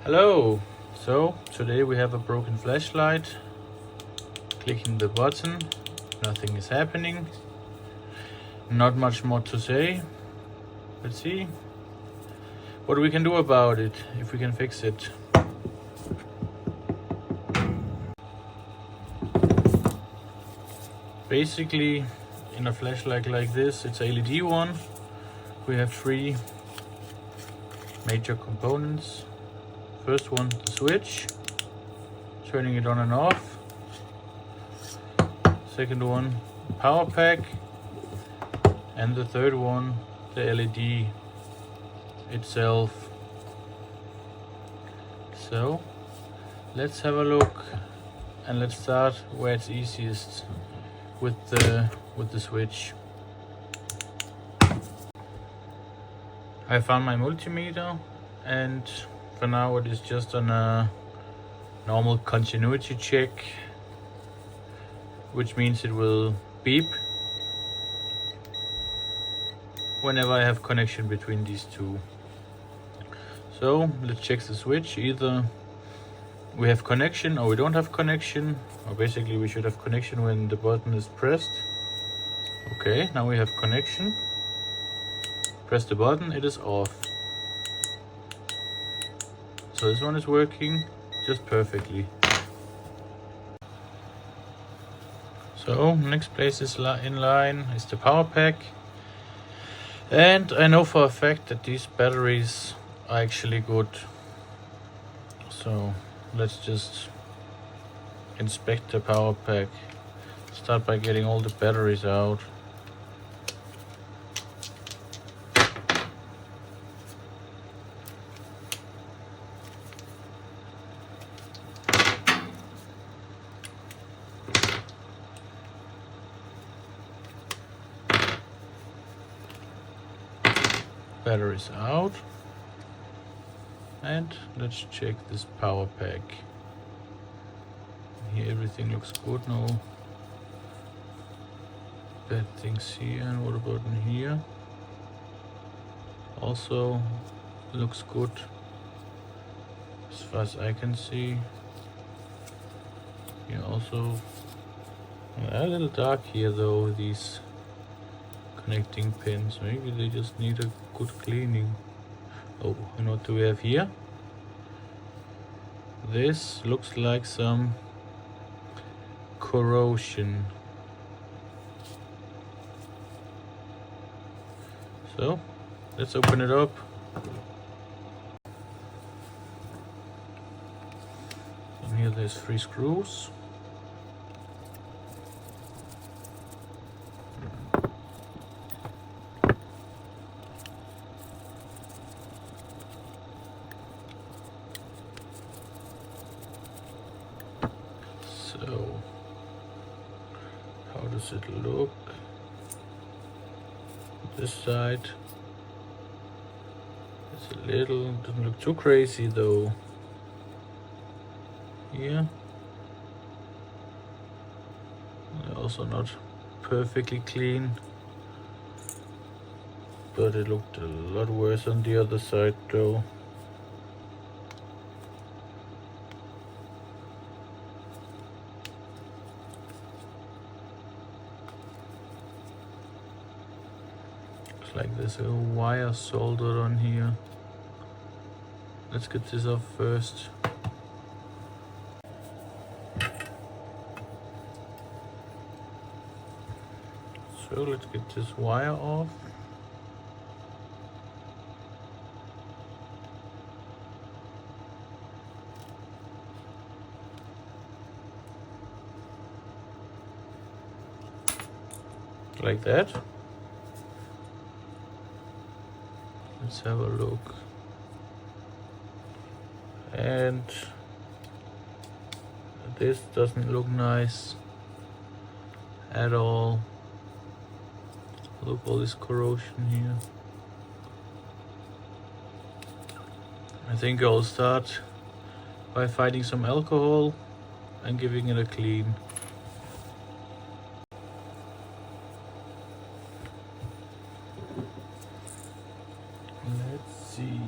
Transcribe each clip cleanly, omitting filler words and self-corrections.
Hello! So, today we have a broken flashlight. Clicking the button, nothing is happening. Not much more to say. Let's see what we can do about it, if we can fix it. Basically, in a flashlight like this, it's a LED one. We have three major components. First one, the switch, turning it on and off. Second one, power pack. And the third one, the LED itself. So let's have a look, and let's start where it's easiest, with the switch. I found my multimeter, and for now it is just on a normal continuity check, which means it will beep whenever I have connection between these two. So let's check the switch. Either we have connection or we don't have connection, or basically we should have connection when the button is pressed. Okay, now we have connection. Press the button, it is off. So this one is working just perfectly. So next place is in line is the power pack. And I know for a fact that these batteries are actually good. So let's just inspect the power pack. Start by getting all the batteries out. Batteries out. And let's check this power pack. Here everything looks good, no bad things here. And what about in here? Also looks good as far as I can see. Here also a little dark here though, these connecting pins. Maybe they just need a good cleaning. Oh, and what do we have here? This looks like some corrosion. So let's open it up. And here there's 3 screws. So how does it look? This side is a little, doesn't look too crazy though. Here also not perfectly clean, but it looked a lot worse on the other side though. Like there's a wire soldered on here. Let's get this off first. So let's get this wire off. Like that. Let's have a look. And this doesn't look nice at all. Look, all this corrosion here. I think I'll start by finding some alcohol and giving it a clean. Let's see.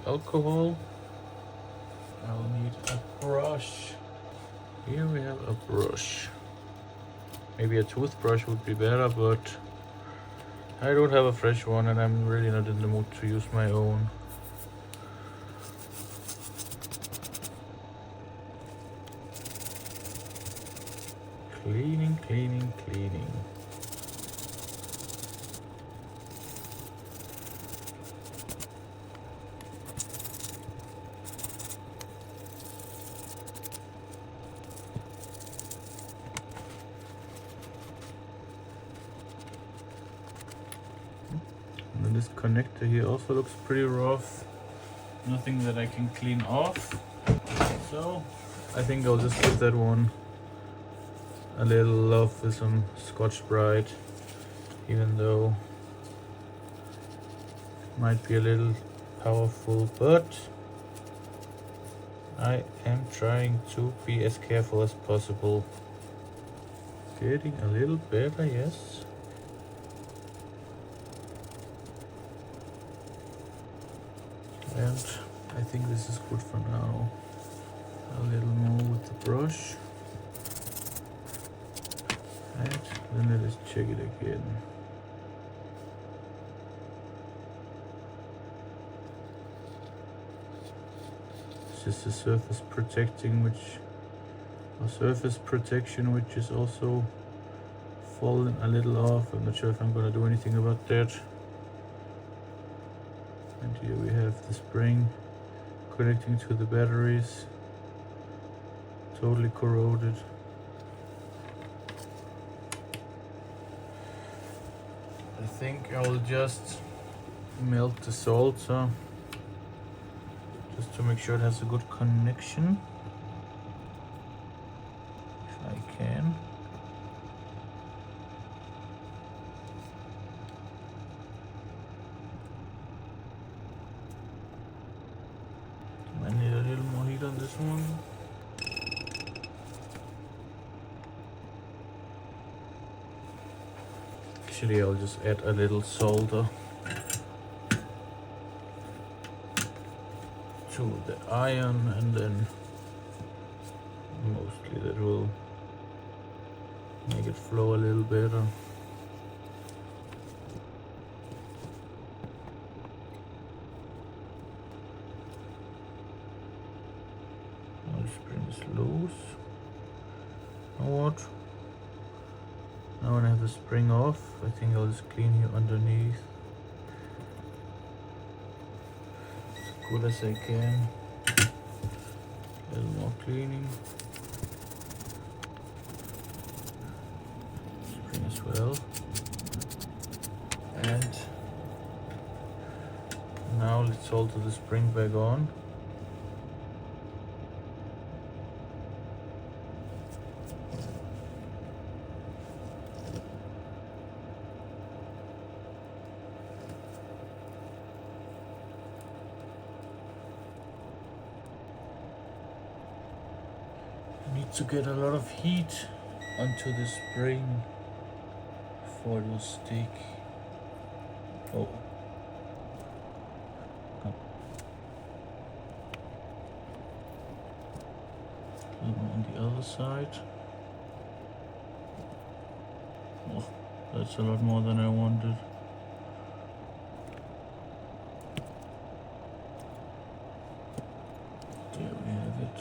alcohol. I'll need a brush. Here we have a brush. Maybe a toothbrush would be better, but I don't have a fresh one and I'm really not in the mood to use my own. Cleaning, cleaning, cleaning. And this connector here also looks pretty rough. Nothing that I can clean off. So I think I'll just give that one a little love with some Scotch-Brite, even though it might be a little powerful, but I am trying to be as careful as possible. Getting a little better, yes. And I think this is good for now. A little more with the brush. And then let us check it again. This is the surface protection which is also falling a little off. I'm not sure if I'm gonna do anything about that. And here we have the spring connecting to the batteries. Totally corroded. I think I'll just melt the salt, just to make sure it has a good connection. If I can. I need a little more heat on this one. Actually, I'll just add a little solder to the iron, and then mostly that will make it flow a little better. Now the spring is loose. Now what? Now when I have the spring off, I think I'll just clean here underneath as good as I can. A little more cleaning. Spring as well. And now let's solder the spring back on. Need to get a lot of heat onto the spring before it will stick. Oh. Even on the other side. Oh, that's a lot more than I wanted. There we have it.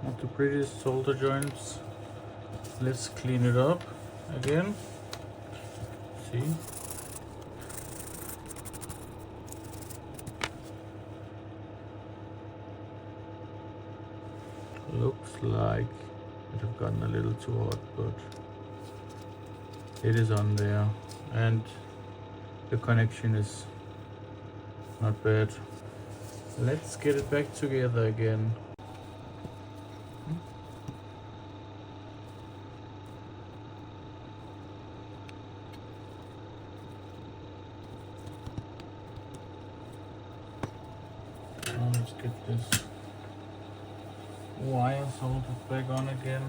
Not the prettiest solder joints. Let's clean it up again. See? Looks like it have gotten a little too hot, but it is on there, and the connection is not bad. Let's get it back together again. Now let's get this wire soldered back on again.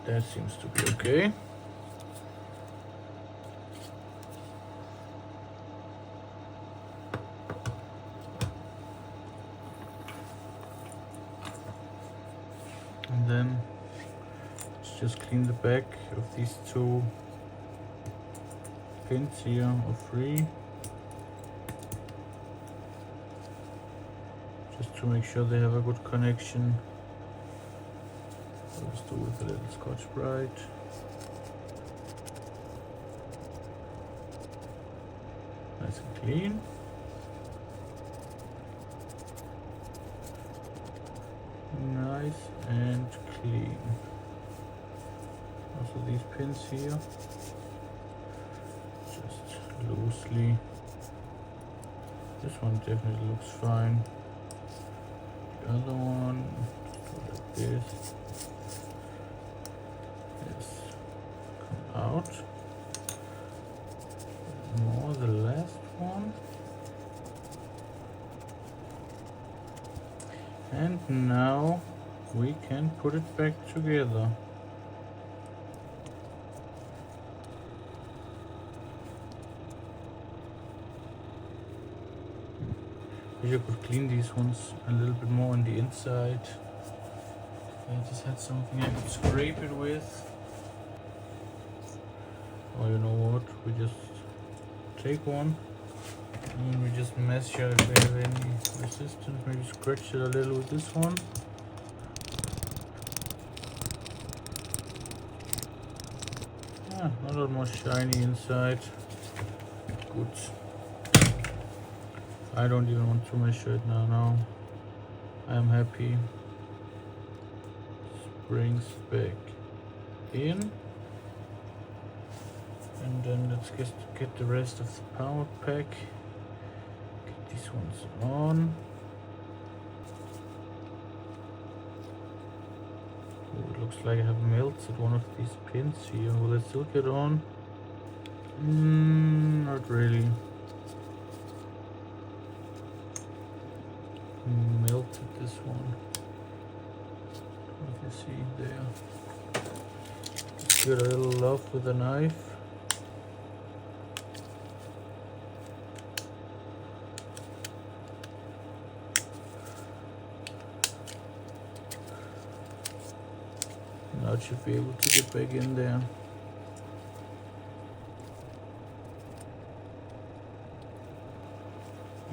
That seems to be okay. And then let's just clean the back of these two pins here, or three, just to make sure they have a good connection. Let's do with a little Scotch-Brite. Nice and clean. Nice and clean. Also these pins here, just loosely. This one definitely looks fine. The other one, do like this. Yes, come out. More the last one. And now we can put it back together. Wish I could clean these ones a little bit more on the inside. I just had something I could scrape it with. Or you know what, we just take one and we just measure if we have any resistance. Maybe scratch it a little with this one. Yeah, a little more shiny inside. Good. I don't even want to measure it now. No, I'm happy. Springs back in. And then let's just get the rest of the power pack. Get these ones on. Oh, it looks like I have melted one of these pins here. Will it still get on? Not really. Melted this one. What you see there? Just give it a little love with a knife. Now it should be able to get back in there.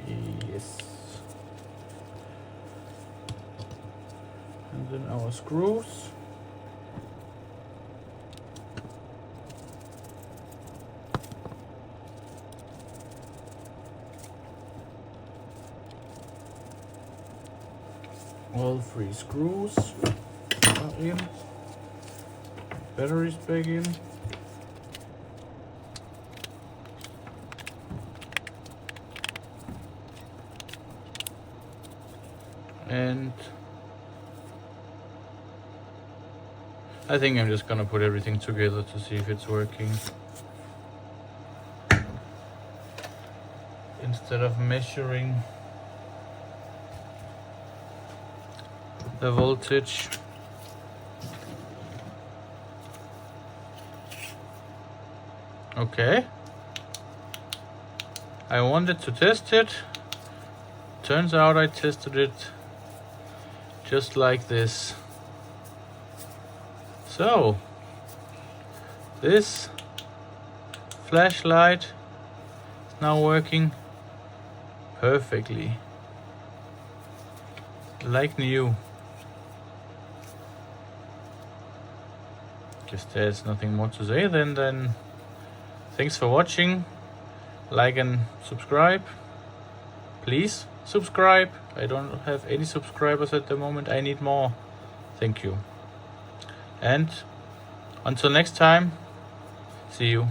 Yes. And then our screws. All three screws are in. Batteries back in. And I think I'm just gonna put everything together to see if it's working. Instead of measuring the voltage. Okay. I wanted to test it. Turns out I tested it just like this. So, this flashlight is now working perfectly. Like new. Guess there's nothing more to say then. Thanks for watching. Like and subscribe. Please subscribe. I don't have any subscribers at the moment. I need more. Thank you. And until next time, see you.